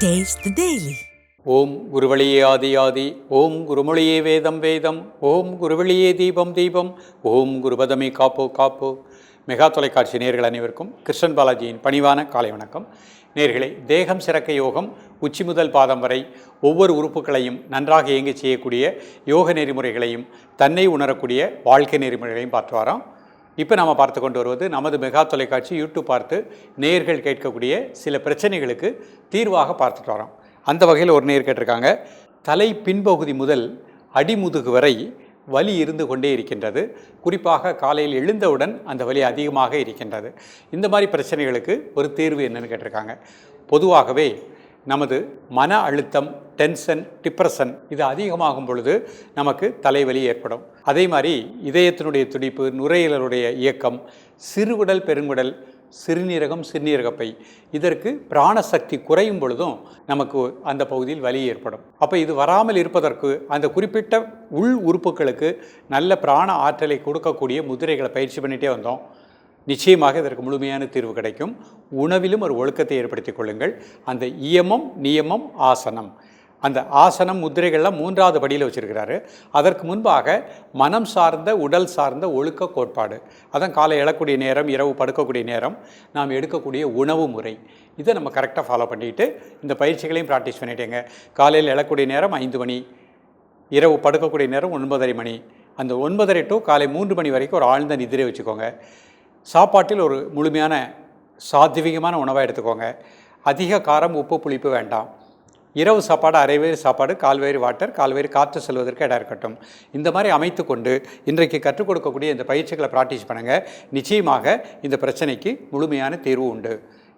Taste the Daily. ஓம் குருவழியே ஆதி ஆதி, ஓம் குருமொழியே வேதம் வேதம், ஓம் குருவழியே தீபம் தீபம், ஓம் குருபதமே காப்போ காப்போ. மெகா தொலைக்காட்சி நேயர்கள் அனைவருக்கும் கிருஷ்ணன் பாலாஜியின் பணிவான காலை வணக்கம். நேயர்களே, தேகம் சிறக்க யோகம், உச்சி முதல் பாதம் வரை ஒவ்வொரு உறுப்புகளையும் நன்றாக இயங்க செய்யக்கூடிய யோக நெறிமுறைகளையும் தன்னை உணரக்கூடிய வாழ்க்கை நெறிமுறைகளையும் பார்த்து வரோம். இப்போ நாம் பார்த்து கொண்டு வருவது நமது மெகா தொலைக்காட்சி யூடியூப் பார்த்து நேயர்கள் கேட்கக்கூடிய சில பிரச்சனைகளுக்கு தீர்வாக பார்த்துட்டு வரோம். அந்த வகையில் ஒரு நேயர் கேட்டிருக்காங்க, தலை பின்பகுதி முதல் அடிமுதுகு வரை வலி இருந்து கொண்டே இருக்கின்றது. குறிப்பாக காலையில் எழுந்தவுடன் அந்த வலி அதிகமாக இருக்கின்றது. இந்த மாதிரி பிரச்சனைகளுக்கு ஒரு தீர்வு என்னன்னு கேட்டிருக்காங்க. பொதுவாகவே நமது மன அழுத்தம், டென்ஷன், டிப்ரெஷன் இது அதிகமாகும் பொழுது நமக்கு தலைவலி ஏற்படும். அதே மாதிரி இதயத்தினுடைய துடிப்பு, நுரையீரலுடைய இயக்கம், சிறுகுடல், பெருங்குடல், சிறுநீரகம், சிறுநீரகப்பை இதற்கு பிராணசக்தி குறையும் பொழுதும் நமக்கு அந்த பகுதியில் வலி ஏற்படும். அப்போ இது வராமல் இருப்பதற்கு அந்த குறிப்பிட்ட உள் உறுப்புகளுக்கு நல்ல பிராண ஆற்றலை கொடுக்கக்கூடிய முதிரைகளை பயிற்சி பண்ணிகிட்டே வந்தோம். நிச்சயமாக இதற்கு முழுமையான தீர்வு கிடைக்கும். உணவிலும் ஒரு ஒழுக்கத்தை ஏற்படுத்திக் கொள்ளுங்கள். அந்த இயமம், நியமம், ஆசனம், அந்த ஆசனம் முத்திரைகள்லாம் 3வது படியில் வச்சுருக்கிறாரு. அதற்கு முன்பாக மனம் சார்ந்த, உடல் சார்ந்த ஒழுக்க கோட்பாடு, அதான் காலை எழக்கூடிய நேரம், இரவு படுக்கக்கூடிய நேரம், நாம் எடுக்கக்கூடிய உணவு முறை, இதை நம்ம கரெக்டாக ஃபாலோ பண்ணிவிட்டு இந்த பயிற்சிகளையும் ப்ராக்டிஸ் பண்ணிட்டேங்க. காலையில் எழக்கூடிய நேரம் 5 மணி, இரவு படுக்கக்கூடிய நேரம் 9:30 மணி, அந்த 9:30 டு காலை 3 மணி வரைக்கும் ஒரு ஆழ்ந்த நிதிரை வச்சுக்கோங்க. சாப்பாட்டில் ஒரு முழுமையான சாத்வீகமான உணவாக எடுத்துக்கோங்க. அதிக காரம், உப்பு, புளிப்பு வேண்டாம். இரவு சாப்பாடு அரைவேறு சாப்பாடு, கால்வேறு வாட்டர், கால்வேறு காற்று செல்வதற்கு இடம் இருக்கட்டும். இந்த மாதிரி அமைத்து கொண்டு இன்றைக்கு கற்றுக் கொடுக்கக்கூடிய இந்த பயிற்சிகளை ப்ராக்டிஸ் பண்ணுங்கள். நிச்சயமாக இந்த பிரச்சனைக்கு முழுமையான தீர்வு உண்டு.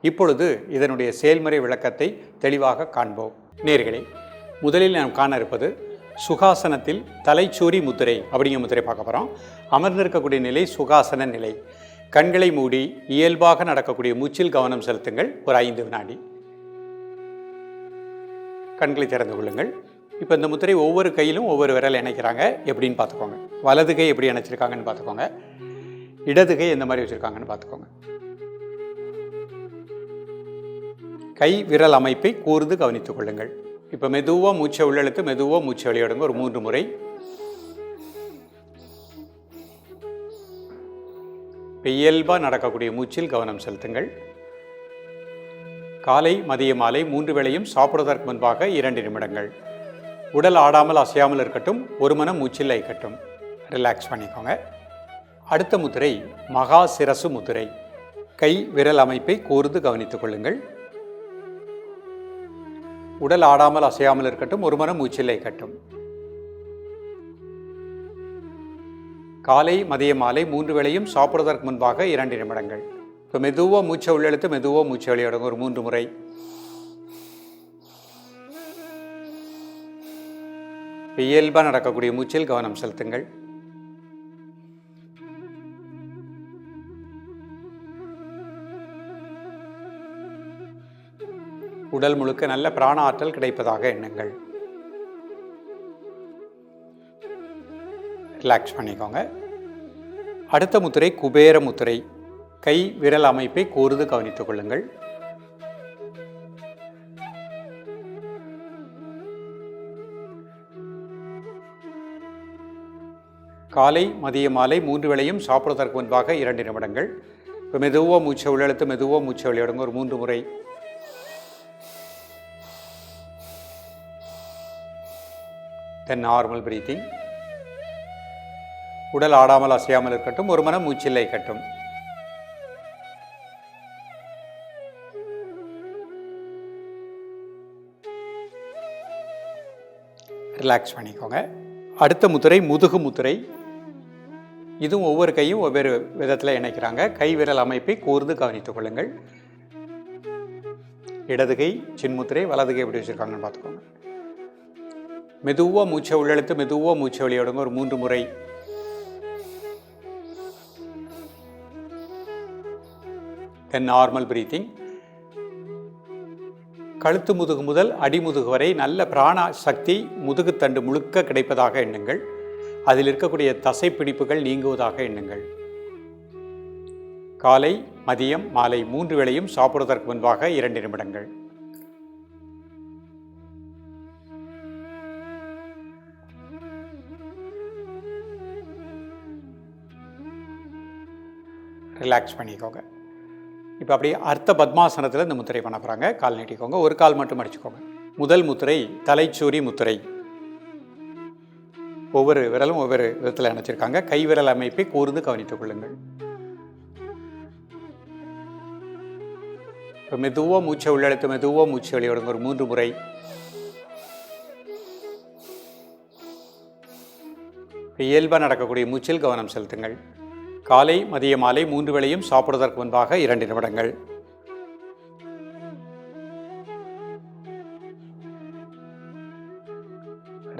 இப்பொழுது இதனுடைய செயல்முறை விளக்கத்தை தெளிவாக காண்போம். நேயர்களே, முதலில் நாம் காண இருப்பது சுகாசனத்தில் தலைச்சூரி முத்திரை அப்படிங்கிற முத்திரை பார்க்க போகிறோம். அமர்ந்திருக்கக்கூடிய நிலை சுகாசன நிலை. கண்களை மூடி இயல்பாக நடக்கக்கூடிய மூச்சில் கவனம் செலுத்துங்கள். ஒரு 5 வினாடி. கண்களை திறந்து கொள்ளுங்கள். இப்போ இந்த முத்திரை ஒவ்வொரு கையிலும் ஒவ்வொரு விரல் இணைக்கிறாங்க. எப்படின்னு பார்த்துக்கோங்க. வலது கை எப்படி இணைச்சிருக்காங்கன்னு பார்த்துக்கோங்க. இடது கை எந்த மாதிரி வச்சுருக்காங்கன்னு பார்த்துக்கோங்க. கை விரல் அமைப்பை கூர்ந்து கவனித்துக் கொள்ளுங்கள். இப்போ மெதுவாக மூச்சை உள்ளெழுத்து, மெதுவாக மூச்சை வெளியிடுங்க. ஒரு 3 முறை. இயல்பாக நடக்கக்கூடிய மூச்சில் கவனம் செலுத்துங்கள். காலை, மதிய, மாலை 3 வேளையும் சாப்பிடுவதற்கு முன்பாக 2 நிமிடங்கள். உடல் ஆடாமல் அசையாமல் இருக்கட்டும். ஒரு மனம் மூச்சில் லயிக்கட்டும். ரிலாக்ஸ் பண்ணிக்கோங்க. அடுத்த முத்திரை மகா சிரசு முத்திரை. கை விரல் அமைப்பை கூர்ந்து கவனித்துக் கொள்ளுங்கள். உடல் ஆடாமல் அசையாமல் இருக்கட்டும். ஒரு மனம் மூச்சில் லயிக்கட்டும். காலை, மதிய, மாலை 3 வேளையும் சாப்பிடுவதற்கு முன்பாக 2 நிமிடங்கள். இப்போ மெதுவாக மூச்சை உள்ளெழுத்து, மெதுவாக மூச்சை வெளியிடுங்க. ஒரு 3 முறை. இயல்பாக நடக்கக்கூடிய மூச்சில் கவனம் செலுத்துங்கள். உடல் முழுக்க நல்ல பிராண ஆற்றல் கிடைப்பதாக எண்ணுங்கள். ரிலாக்ஸ் பண்ணிக்கோங்க. அடுத்த முத்திரை குபேர முத்திரை. கை விரல் அமைப்பை கூர்ந்து கவனித்துக் கொள்ளுங்கள். காலை, மதிய, மாலை 3 வேளையும் சாப்பிடுவதற்கு முன்பாக 2 நிமிடங்கள். இப்போ மெதுவாக மூச்சை உள்ளெழுத்து, மெதுவாக மூச்சை வெளியிடுங்க. ஒரு 3 முறை. தென் நார்மல் பிரீத்திங். உடல் ஆடாமல் அசையாமல் இருக்கட்டும். ஒரு மனம் மூச்சில் லயிக்கட்டும். ரிலாக்ஸ் பண்ணிக்கோங்க. அடுத்த முத்திரை முதுகு முத்திரை. இதுவும் ஒவ்வொரு கையும் ஒவ்வொரு விதத்தில் இணைக்கிறாங்க. கை விரல் அமைப்பை கூர்ந்து கவனித்துக் கொள்ளுங்கள். இடது கை சின்முத்திரை, வலது கை எப்படி வச்சுருக்காங்கன்னு பார்த்துக்கோங்க. மெதுவாக மூச்சை உள்ளெழுத்து, மெதுவாக மூச்சை வெளியிடுங்க. ஒரு 3 முறை. தென் நார்மல் பிரீத்திங். கழுத்து முதுகு முதல் அடிமுதுகு வரை நல்ல பிராண சக்தி முதுகுத்தண்டு முழுக்க கிடைப்பதாக எண்ணுங்கள். அதில் இருக்கக்கூடிய தசை பிடிப்புகள் நீங்குவதாக எண்ணுங்கள். காலை, மதியம், மாலை 3 வேளையும் சாப்பிடுவதற்கு முன்பாக 2 நிமிடங்கள். ரிலாக்ஸ் பண்ணிக்கோங்க. இப்போ அப்படியே அர்த்த பத்மாசனத்தில் இந்த முத்திரை பண்ண போகிறாங்க. கால் நீட்டிக்கோங்க, ஒரு கால் மட்டும் அடிச்சுக்கோங்க. முதல் முத்திரை தலைச்சூரி முத்திரை. ஒவ்வொரு விரலும் ஒவ்வொரு விதத்தில் அணைச்சிருக்காங்க. கை விரல் அமைப்பை கூர்ந்து கவனித்துக் கொள்ளுங்கள். இப்போ மெதுவாக மூச்சை உள்ளெழுத்து, மெதுவாக மூச்சு வெளியிடுங்க ஒரு 3 முறை. இயல்பாக நடக்கக்கூடிய மூச்சில் கவனம் செலுத்துங்கள். காலை மதிய மாலை 3 வேளையும் சாப்பிடுவதற்கு முன்பாக 2 நிமிடங்கள்.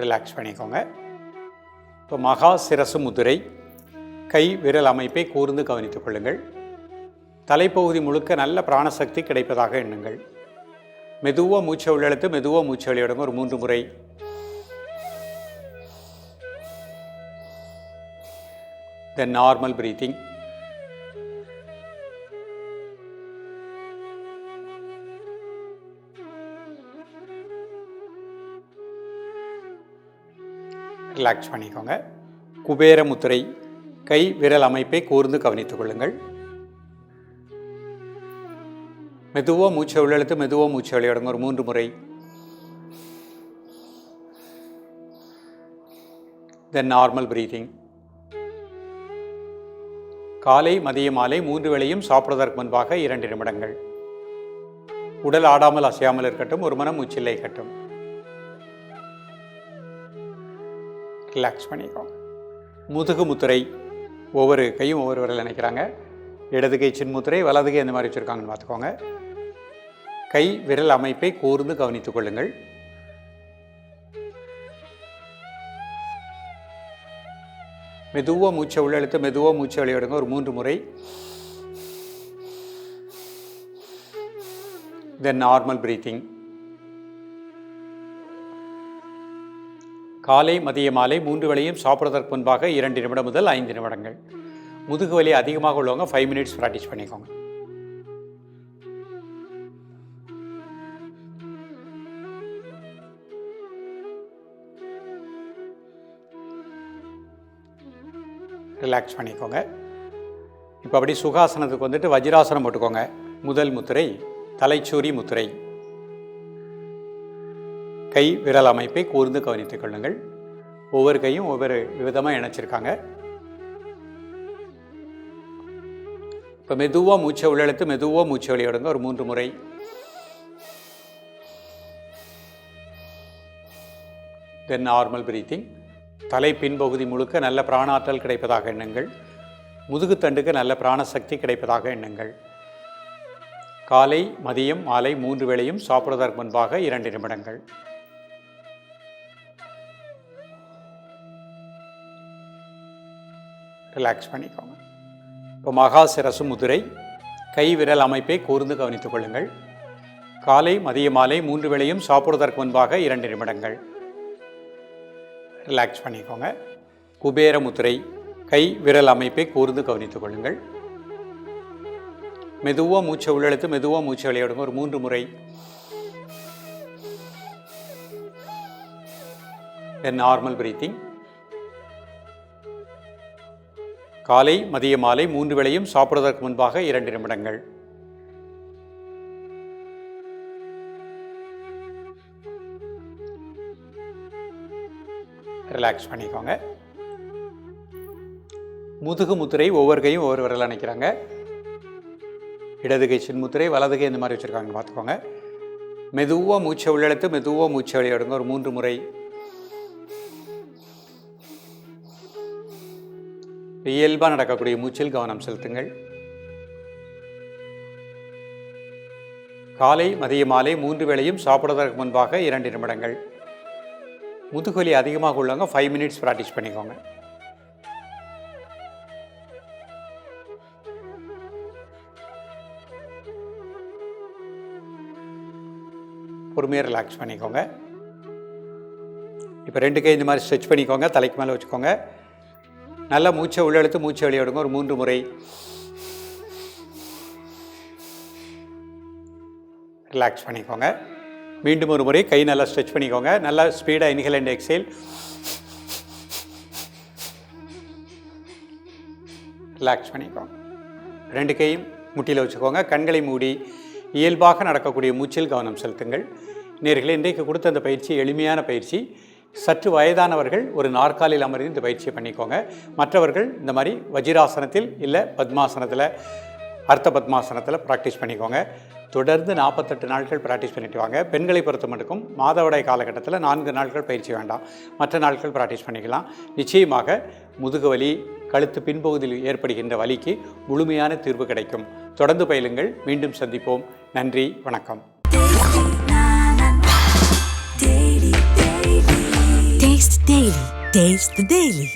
ரிலாக்ஸ் பண்ணிக்கோங்க. இப்போ மகா சிரசு முதிரை. கை விரல் அமைப்பை கூர்ந்து கவனித்துக் கொள்ளுங்கள். தலைப்பகுதி முழுக்க நல்ல பிராணசக்தி கிடைப்பதாக எண்ணுங்கள். மெதுவாக மூச்சை உள்ளெழுத்து, மெதுவாக மூச்சு வெளியிடுங்க ஒரு 3 முறை. Then normal breathing. ரிலாக்ஸ் பண்ணிக்கோங்க. குபேர முத்திரை. கை விரல் அமைப்பை கூர்ந்து கவனித்துக் கொள்ளுங்கள். மெதுவாக மூச்சை உள்ளெழுத்து, மெதுவாக மூச்சு வெளியிடுங்க ஒரு 3 முறை. Then normal breathing. காலை மதிய மாலை 3 வேளையும் சாப்பிடுவதற்கு முன்பாக 2 நிமிடங்கள். உடல் ஆடாமல் அசையாமல் இருக்கட்டும், ஒரு மனம் மூச்சில்லை கட்டும். ரிலாக்ஸ் பண்ணிக்கோங்க. முதுகு முத்திரை. ஒவ்வொரு கையும் ஒவ்வொரு விரல் நினைக்கிறாங்க. இடது கை சின்முத்திரை, வலது கை எந்த மாதிரி வச்சுருக்காங்கன்னு பார்த்துக்கோங்க. கை விரல் அமைப்பை கூர்ந்து கவனித்துக் கொள்ளுங்கள். மெதுவாக மூச்சை உள்ளெழுத்து, மெதுவாக மூச்சை வெளியிடுங்க ஒரு 3 முறை. Then normal breathing. காலை மதிய மாலை 3 வேளையும் சாப்பிடுவதற்கு முன்பாக 2 நிமிடம் முதல் 5 நிமிடங்கள். முதுகு வலி அதிகமாக உள்ளவங்க 5 மினிட்ஸ் ப்ராக்டிஸ் பண்ணிக்கோங்க. ரிலாக்ஸ் பண்ணிக்கோங்க. இப்போ அப்படி சுகாசனத்துக்கு வந்துட்டு வஜ்ராசனம் போட்டுக்கோங்க. முதல் முத்திரை தலைச்சூரி முத்திரை. கை விரல் அமைப்பை கூர்ந்து கவனித்துக் கொள்ளுங்கள். ஒவ்வொரு கையும் ஒவ்வொரு விதமாக இணைச்சிருக்காங்க. இப்போ மெதுவாக மூச்சை உள்ளெழுத்து, மெதுவாக மூச்சை வெளியிடுங்க ஒரு 3 முறை. தென் நார்மல் பிரீத்திங். தலை பின்பகுதி முழுக்க நல்ல பிராணாற்றல் கிடைப்பதாக எண்ணுங்கள். முதுகுத்தண்டுக்கு நல்ல பிராணசக்தி கிடைப்பதாக எண்ணுங்கள். காலை மதியம் மாலை 3 வேளையும் சாப்பிடுவதற்கு முன்பாக 2 நிமிடங்கள். ரிலாக்ஸ் பண்ணிக்கோங்க. இப்போ மகா சிரசு முதிரை. கை விரல் அமைப்பை கூர்ந்து கவனித்துக் கொள்ளுங்கள். காலை மதிய மாலை 3 வேளையும் சாப்பிடுவதற்கு முன்பாக 2 நிமிடங்கள். ரிலாக்ஸ் பண்ணிக்கோங்க. குபேர முத்திரை. கை விரல் அமைப்பை கூர்ந்து கவனித்துக் கொள்ளுங்கள். மெதுவாக மூச்சை உள்ளெழுத்து, மெதுவாக மூச்சை வெளியிடுங்க ஒரு 3 முறை. தென் நார்மல் பிரீத்திங். காலை மதிய மாலை 3 வேளையும் சாப்பிடுவதற்கு முன்பாக 2 நிமிடங்கள். ரிலாக்ஸ் பண்ணிக்கோங்க. முதுகு முத்திரை. ஒவ்வொரு கையும் ஒவ்வொரு விரல் நினைக்கிறாங்க. இடது கை சின்முத்திரை, வலது கை இந்த மாதிரி வச்சுருக்காங்கன்னு பார்த்துக்கோங்க. மெதுவாக மூச்சை உள்ளெழுத்து, மெதுவாக மூச்சை வெளியிடுங்க ஒரு 3 முறை. இயல்பாக நடக்கக்கூடிய மூச்சில் கவனம் செலுத்துங்கள். காலை மதிய மாலை 3 வேளையும் சாப்பிடுவதற்கு முன்பாக 2 நிமிடங்கள். முதுகுவலி அதிகமாக உள்ளவங்க 5 மினிட்ஸ் ப்ராக்டிஸ் பண்ணிக்கோங்க. பொறுமையாக ரிலாக்ஸ் பண்ணிக்கோங்க. இப்போ 2 கை இந்த மாதிரி ஸ்ட்ரெச் பண்ணிக்கோங்க. தலைக்கு மேலே வச்சுக்கோங்க. நல்லா மூச்சை உள்ளெழுத்து, மூச்சை வெளியிடுங்க ஒரு 3 முறை. ரிலாக்ஸ் பண்ணிக்கோங்க. மீண்டும் ஒரு முறை கை நல்லா ஸ்ட்ரெச் பண்ணிக்கோங்க. நல்லா ஸ்பீடாக இன்ஹேல் அண்ட் எக்ஸேல். ரிலாக்ஸ் பண்ணிக்கோங்க. 2 கையும் முட்டியில் வச்சுக்கோங்க. கண்களை மூடி இயல்பாக நடக்கக்கூடிய மூச்சில் கவனம் செலுத்துங்கள். நேயர்களே, இன்றைக்கு கொடுத்த அந்த பயிற்சி எளிமையான பயிற்சி. சற்று வயதானவர்கள் ஒரு நாற்காலியில் அமர்ந்து இந்த பயிற்சியை பண்ணிக்கோங்க. மற்றவர்கள் இந்த மாதிரி வஜிராசனத்தில் இல்லை பத்மாசனத்தில், அர்த்த பத்மாசனத்தில் ப்ராக்டிஸ் பண்ணிக்கோங்க. தொடர்ந்து 48 நாட்கள் ப்ராக்டிஸ் பண்ணிட்டு வாங்க. பெண்களை பொறுத்த மட்டுக்கும் மாதவிடாய் காலகட்டத்தில் 4 நாட்கள் பயிற்சி வேண்டாம், மற்ற நாட்கள் ப்ராக்டிஸ் பண்ணிக்கலாம். நிச்சயமாக முதுகு வலி, கழுத்து பின்பகுதியில் ஏற்படுகின்ற வலிக்கு முழுமையான தீர்வு கிடைக்கும். தொடர்ந்து பயிலுங்கள். மீண்டும் சந்திப்போம். நன்றி, வணக்கம். Taste Daily. Taste the Daily.